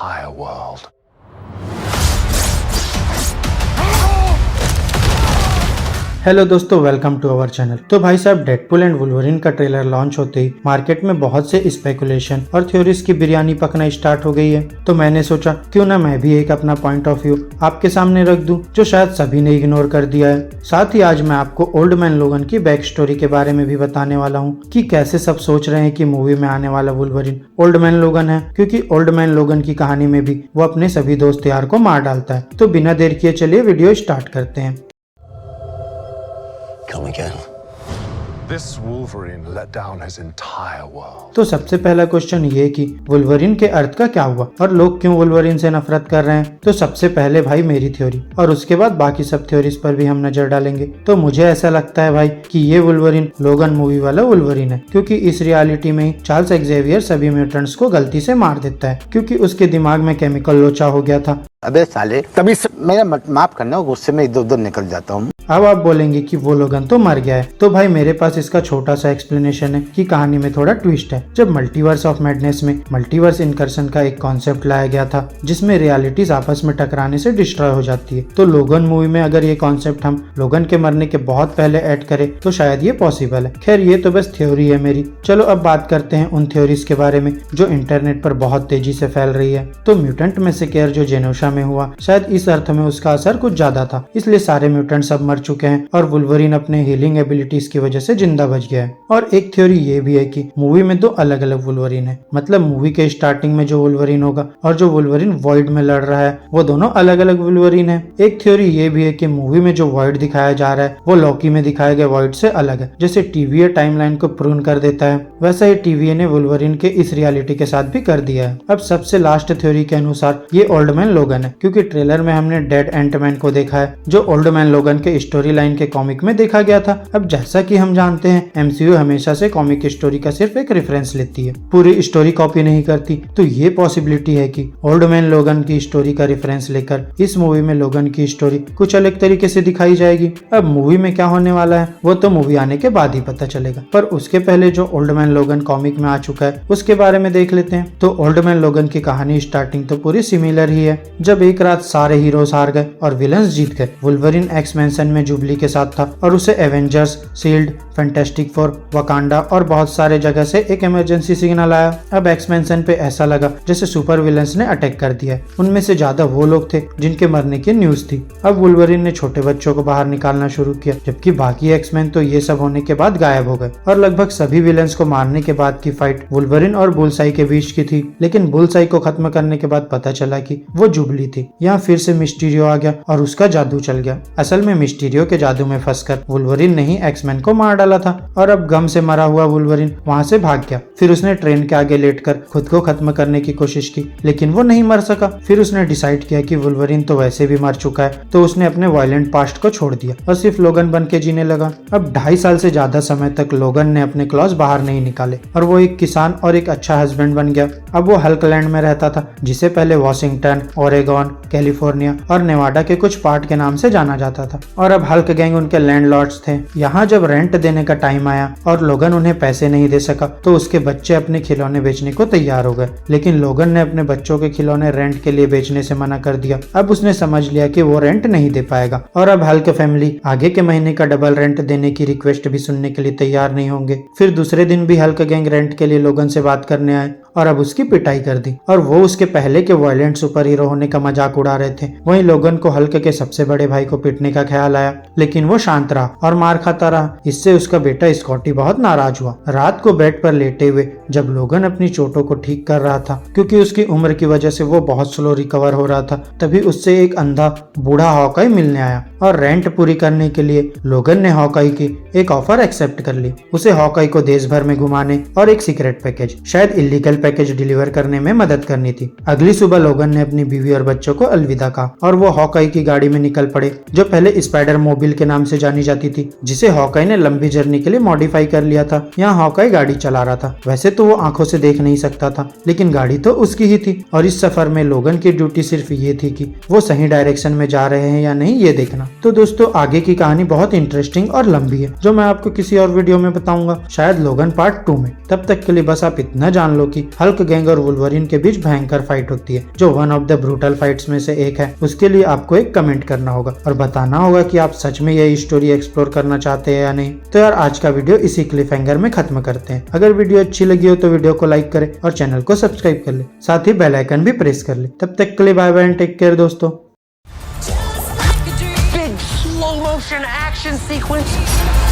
entire world. Hello दोस्तों, welcome to our channel. तो भाई साहब, डेडपुल एंड वुल्वरिन का ट्रेलर लॉन्च होते ही मार्केट में बहुत से स्पेकुलेशन और थ्योरीज की बिरयानी पकना स्टार्ट हो गई है। तो मैंने सोचा क्यों ना मैं भी एक अपना पॉइंट ऑफ व्यू आपके सामने रख दूं, जो शायद सभी ने इग्नोर कर दिया है। साथ ही आज मैं आपको ओल्ड मैन लोगन की बैक स्टोरी के बारे में भी बताने वाला हूँ कि कैसे सब सोच रहे हैं कि मूवी में आने वाला वुल्वरिन ओल्ड मैन लोगन है, क्योंकि ओल्ड मैन लोगन की कहानी में भी वो अपने सभी दोस्त यार को मार डालता है। तो बिना देर किए चलिए वीडियो स्टार्ट करते हैं। Come again. This Wolverine let down his entire world. तो सबसे पहला क्वेश्चन ये कि वुल्वरिन के अर्थ का क्या हुआ और लोग क्यों वुल्वरिन से नफरत कर रहे हैं। तो सबसे पहले भाई मेरी थ्योरी, और उसके बाद बाकी सब थ्योरीज पर भी हम नजर डालेंगे। तो मुझे ऐसा लगता है भाई कि ये वुल्वरिन लोगन मूवी वाला वुल्वरिन है, क्योंकि इस रियलिटी में चार्ल्स एक्जेवियर सभी म्यूटेंट्स को गलती से मार देता है, क्योंकि उसके दिमाग में केमिकल लोचा हो गया था। अबे साले, कभी मेरा माफ करना, गुस्से में इधर उधर निकल जाता हूँ। अब आप बोलेंगे कि वो लोगन तो मर गया है। तो भाई मेरे पास इसका छोटा सा एक्सप्लेनेशन है कि कहानी में थोड़ा ट्विस्ट है। जब मल्टीवर्स ऑफ मैडनेस में मल्टीवर्स इनकर्शन का एक कॉन्सेप्ट लाया गया था, जिसमें रियलिटीज आपस में टकराने से डिस्ट्रॉय हो जाती है, तो लोगन मूवी में अगर ये कॉन्सेप्ट हम लोगन के मरने के बहुत पहले ऐड करें तो शायद ये पॉसिबल है। खैर, ये तो बस थ्योरी है मेरी। चलो अब बात करते हैं उन थ्योरीज के बारे में जो इंटरनेट पर बहुत तेजी से फैल रही है। तो म्यूटेंट मैसेकेयर जो जेनोशा में हुआ, शायद इस अर्थ में उसका असर कुछ ज्यादा था, इसलिए सारे म्यूटेंट्स अब मर चुके हैं और वुल्वरिन अपने हीलिंग एबिलिटीज की वजह से जिंदा बच गया है। और एक थ्योरी ये भी है कि मूवी में दो अलग अलग वुल्वरिन है, मतलब मूवी के स्टार्टिंग में जो वुल्वरिन होगा और जो वुल्वरिन वॉइड में लड़ रहा है, वो दोनों अलग अलग वुल्वरिन है। एक थ्योरी ये भी है कि मूवी में जो वॉइड दिखाया जा रहा है वो लॉकी में दिखाए गए वॉइड से अलग है। जैसे टीवीए टाइमलाइन को प्रून कर देता है, वैसा ही टीवीए ने वुल्वरिन के इस रियलिटी के साथ भी कर दिया है। अब सबसे लास्ट थ्योरी के अनुसार ये ओल्ड मैन लोगन है, क्योंकि ट्रेलर में हमने डेड एंटमैन को देखा है, जो ओल्ड मैन लोगन के स्टोरी लाइन के कॉमिक में देखा गया था। अब जैसा कि हम जानते हैं, एमसीयू हमेशा से कॉमिक स्टोरी का सिर्फ एक रेफरेंस लेती है, पूरी स्टोरी कॉपी नहीं करती। तो ये पॉसिबिलिटी है कि ओल्ड मैन लोगन की स्टोरी का रेफरेंस लेकर इस मूवी में लोगन की स्टोरी कुछ अलग तरीके से दिखाई जाएगी। अब मूवी में क्या होने वाला है वो तो मूवी आने के बाद ही पता चलेगा, पर उसके पहले जो ओल्ड मैन लोगन कॉमिक में आ चुका है उसके बारे में देख लेते हैं। तो ओल्ड मैन लोगन की कहानी स्टार्टिंग तो पूरी सिमिलर ही है। जब एक रात सारे हीरोज हार गए और विलन्स जीत गए, वुल्वरिन एक्स मैंसन में जुबली के साथ था और उसे Avengers, shield, fantastic four, Wakanda और बहुत सारे जगह से एक इमरजेंसी सिग्नल आया। अब एक्स मैंसन पे ऐसा लगा जैसे सुपर विलन्स ने अटैक कर दिया है। उनमें से ज्यादा वो लोग थे जिनके मरने की न्यूज थी। अब वुल्वरिन ने छोटे बच्चों को बाहर निकालना शुरू किया, जबकि बाकी एक्समैन तो ये सब होने के बाद गायब हो गए। और लगभग सभी विलन्स को मारने के बाद की फाइट वुल्वरिन और बुलसाई के बीच की थी, लेकिन बुलसाई को खत्म करने के बाद पता चला कि वो जुबली थी। यहाँ फिर से मिस्टीरियो आ गया और उसका जादू चल गया। असल में मिस्टीरियो के जादू में फंसकर वुल्वरिन ने ही एक्समैन को मार डाला था, और अब गम से मरा हुआ वुल्वरिन वहाँ से भाग गया। फिर उसने ट्रेन के आगे लेटकर खुद को खत्म करने की कोशिश की, लेकिन वो नहीं मर सका। फिर उसने डिसाइड किया कि वुल्वरिन तो वैसे भी मर चुका है, तो उसने अपने वायलेंट पास्ट को छोड़ दिया और सिर्फ लोगन बन के जीने लगा। अब 2.5 साल से ज्यादा समय तक लोगन ने अपने क्लॉज बाहर नहीं निकाले और वो एक किसान और एक अच्छा हस्बैंड बन गया। अब वो हल्कलैंड में रहता था, जिसे पहले वॉशिंगटन, ओरेगॉन, कैलिफोर्निया और नेवाडा के कुछ पार्ट के नाम से जाना जाता था। और अब हल्क गैंग उनके लैंडलॉर्ड्स थे। यहाँ जब रेंट देने का टाइम आया और लोगन उन्हें पैसे नहीं दे सका, तो उसके बच्चे अपने खिलौने बेचने को तैयार हो गए, लेकिन लोगन ने अपने बच्चों के खिलौने रेंट के लिए बेचने से मना कर दिया। अब उसने समझ लिया कि वो रेंट नहीं दे पाएगा, और अब हल्क फैमिली आगे के महीने का डबल रेंट देने की रिक्वेस्ट भी सुनने के लिए तैयार नहीं होंगे। फिर दूसरे दिन भी हल्क गैंग रेंट के लिए लोगन से बात करने आए और अब उसकी पिटाई कर दी, और वो उसके पहले के वायलेंट सुपर हीरो होने का मजाक उड़ा रहे थे। वहीं लोगन को हल्क के सबसे बड़े भाई को पीटने का ख्याल आया, लेकिन वो शांत रहा और मार खाता रहा। इससे उसका बेटा स्कॉटी बहुत नाराज हुआ। रात को बेड पर लेटे हुए जब लोगन अपनी चोटों को ठीक कर रहा था, क्योंकि उसकी उम्र की वजह से वो बहुत स्लो रिकवर हो रहा था, तभी उससे एक अंधा बूढ़ा हॉकाई मिलने आया और रेंट पूरी करने के लिए लोगन ने हॉकाई की एक ऑफर एक्सेप्ट कर ली। उसे हॉकाई को देश भर में घुमाने और एक सीक्रेट पैकेज, शायद इलीगल पैकेज डिलीवर करने में मदद करनी थी। अगली सुबह लोगन ने अपनी बीवी और बच्चों को अलविदा कहा और वो हॉकाई की गाड़ी में निकल पड़े, जो पहले स्पाइडर मोबिल के नाम से जानी जाती थी, जिसे हॉकाई ने लंबी जर्नी के लिए मॉडिफाई कर लिया था। यहाँ हॉकाई गाड़ी चला रहा था। वैसे तो वो आंखों से देख नहीं सकता था, लेकिन गाड़ी तो उसकी ही थी, और इस सफर में लोगन की ड्यूटी सिर्फ ये थी कि वो सही डायरेक्शन में जा रहे हैं या नहीं ये देखना। तो दोस्तों, आगे की कहानी बहुत इंटरेस्टिंग और लंबी है, जो मैं आपको किसी और वीडियो में बताऊंगा, शायद लोगन पार्ट 2 में। तब तक के लिए बस आप इतना जान लो कि हल्क गैंग और वुल्वरीन के बीच भयंकर फाइट होती है, जो one of the brutal fights में से एक है। उसके लिए आपको एक कमेंट करना होगा और बताना होगा कि आप सच में यही स्टोरी एक्सप्लोर करना चाहते हैं या नहीं। तो यार आज का वीडियो इसी क्लिफ हैंगर में खत्म करते हैं। अगर वीडियो अच्छी लगी हो तो वीडियो को लाइक करें और चैनल को सब्सक्राइब कर ले, साथ ही बेल आइकन भी प्रेस कर ले। तब तक के लिए bye bye and take care दोस्तों। Big slow motion action sequence.